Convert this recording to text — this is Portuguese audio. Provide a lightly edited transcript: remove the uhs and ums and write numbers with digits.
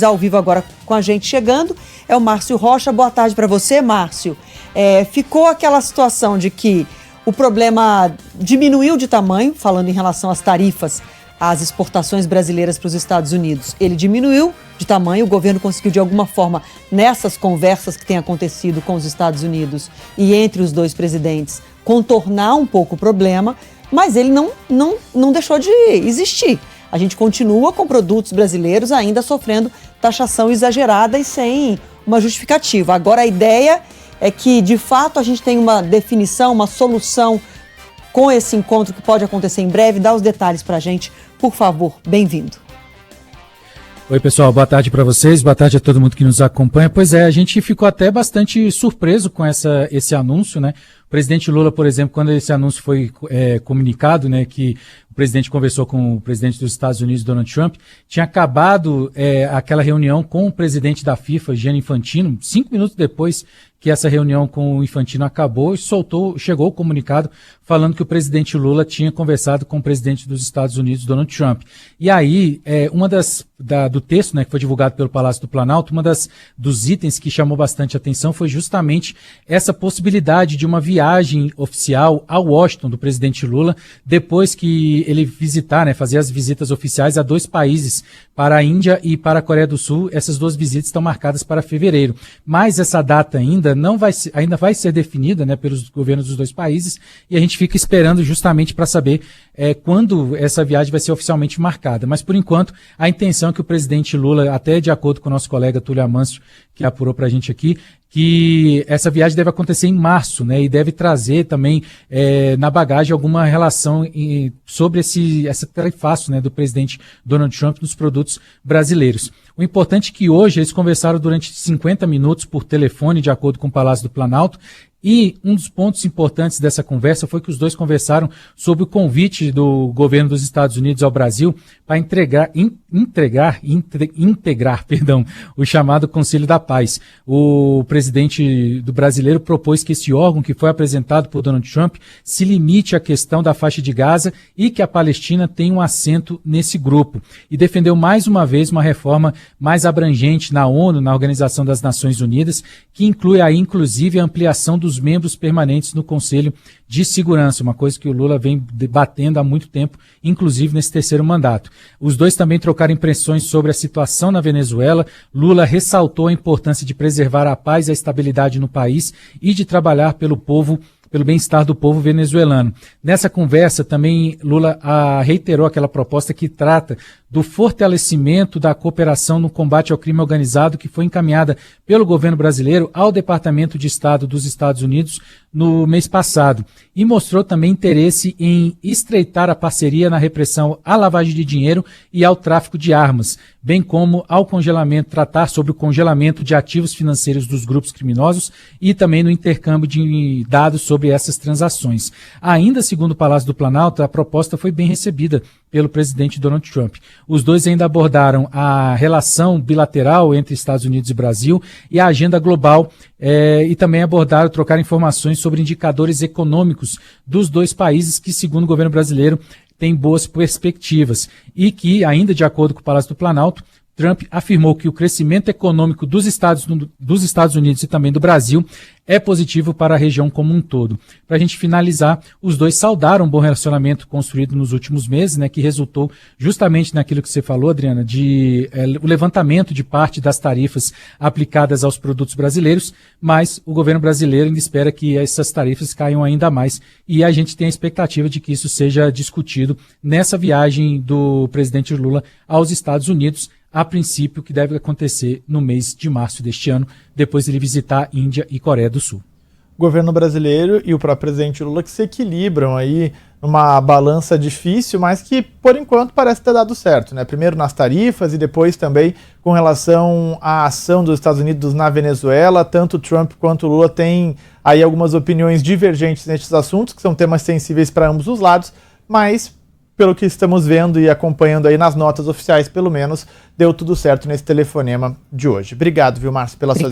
Ao vivo agora com a gente chegando, é o Márcio Rocha. Boa tarde para você, Márcio. Ficou aquela situação de que o problema diminuiu de tamanho, falando em relação às tarifas, às exportações brasileiras para os Estados Unidos. Ele diminuiu de tamanho, o governo conseguiu de alguma forma, nessas conversas que têm acontecido com os Estados Unidos e entre os dois presidentes, contornar um pouco o problema, mas ele não deixou de existir. A gente continua com produtos brasileiros ainda sofrendo taxação exagerada e sem uma justificativa. Agora, a ideia é que, de fato, a gente tem uma definição, uma solução com esse encontro que pode acontecer em breve. Dá os detalhes para a gente, por favor. Bem-vindo. Oi, pessoal. Boa tarde para vocês. Boa tarde a todo mundo que nos acompanha. Pois é, a gente ficou até bastante surpreso com esse anúncio, né? O presidente Lula, por exemplo, quando esse anúncio foi comunicado, né, que o presidente conversou com o presidente dos Estados Unidos, Donald Trump, tinha acabado aquela reunião com o presidente da FIFA, Gianni Infantino, 5 minutos depois que essa reunião com o Infantino acabou, e chegou o comunicado falando que o presidente Lula tinha conversado com o presidente dos Estados Unidos, Donald Trump. E aí, do texto, né, que foi divulgado pelo Palácio do Planalto, dos itens que chamou bastante atenção foi justamente essa possibilidade de uma viagem oficial a Washington do presidente Lula, depois que ele visitar, né, fazer as visitas oficiais a 2 países, para a Índia e para a Coreia do Sul. Essas 2 visitas estão marcadas para fevereiro. Mas essa data ainda vai ser definida, né, pelos governos dos 2 países, e a gente fica esperando justamente para saber quando essa viagem vai ser oficialmente marcada. Mas, por enquanto, a intenção é que o presidente Lula, até de acordo com o nosso colega Túlio Amâncio, que apurou para a gente aqui, que essa viagem deve acontecer em março, né, e deve trazer também na bagagem alguma relação sobre essa tarifaço, né, do presidente Donald Trump nos produtos brasileiros. O importante é que hoje eles conversaram durante 50 minutos por telefone, de acordo com o Palácio do Planalto, e um dos pontos importantes dessa conversa foi que os dois conversaram sobre o convite do governo dos Estados Unidos ao Brasil para integrar o chamado Conselho da Paz. O presidente do brasileiro propôs que esse órgão, que foi apresentado por Donald Trump, se limite à questão da faixa de Gaza e que a Palestina tenha um assento nesse grupo. E defendeu mais uma vez uma reforma mais abrangente na ONU, na Organização das Nações Unidas, que inclui aí, inclusive, a ampliação dos membros permanentes no Conselho de Segurança, uma coisa que o Lula vem debatendo há muito tempo, inclusive nesse 3º mandato. Os dois também trocaram impressões sobre a situação na Venezuela. Lula ressaltou a importância de preservar a paz e a estabilidade no país e de trabalhar pelo bem-estar do povo venezuelano. Nessa conversa também Lula reiterou aquela proposta que trata do fortalecimento da cooperação no combate ao crime organizado, que foi encaminhada pelo governo brasileiro ao Departamento de Estado dos Estados Unidos no mês passado, e mostrou também interesse em estreitar a parceria na repressão à lavagem de dinheiro e ao tráfico de armas, bem como tratar sobre o congelamento de ativos financeiros dos grupos criminosos e também no intercâmbio de dados sobre essas transações. Ainda segundo o Palácio do Planalto, a proposta foi bem recebida pelo presidente Donald Trump. Os dois ainda abordaram a relação bilateral entre Estados Unidos e Brasil e a agenda global, e também trocaram informações sobre indicadores econômicos dos 2 países que, segundo o governo brasileiro, têm boas perspectivas. E que, ainda de acordo com o Palácio do Planalto, Trump afirmou que o crescimento econômico dos Estados Unidos e também do Brasil é positivo para a região como um todo. Para a gente finalizar, os dois saudaram um bom relacionamento construído nos últimos meses, né, que resultou justamente naquilo que você falou, Adriana, o levantamento de parte das tarifas aplicadas aos produtos brasileiros, mas o governo brasileiro ainda espera que essas tarifas caiam ainda mais, e a gente tem a expectativa de que isso seja discutido nessa viagem do presidente Lula aos Estados Unidos, a princípio, que deve acontecer no mês de março deste ano, depois de ele visitar Índia e Coreia do Sul. O governo brasileiro e o próprio presidente Lula que se equilibram aí numa balança difícil, mas que, por enquanto, parece ter dado certo, né? Primeiro nas tarifas e depois também com relação à ação dos Estados Unidos na Venezuela. Tanto Trump quanto Lula têm aí algumas opiniões divergentes nesses assuntos, que são temas sensíveis para ambos os lados, mas pelo que estamos vendo e acompanhando aí nas notas oficiais, pelo menos, deu tudo certo nesse telefonema de hoje. Obrigado, viu, Márcio, pelas suas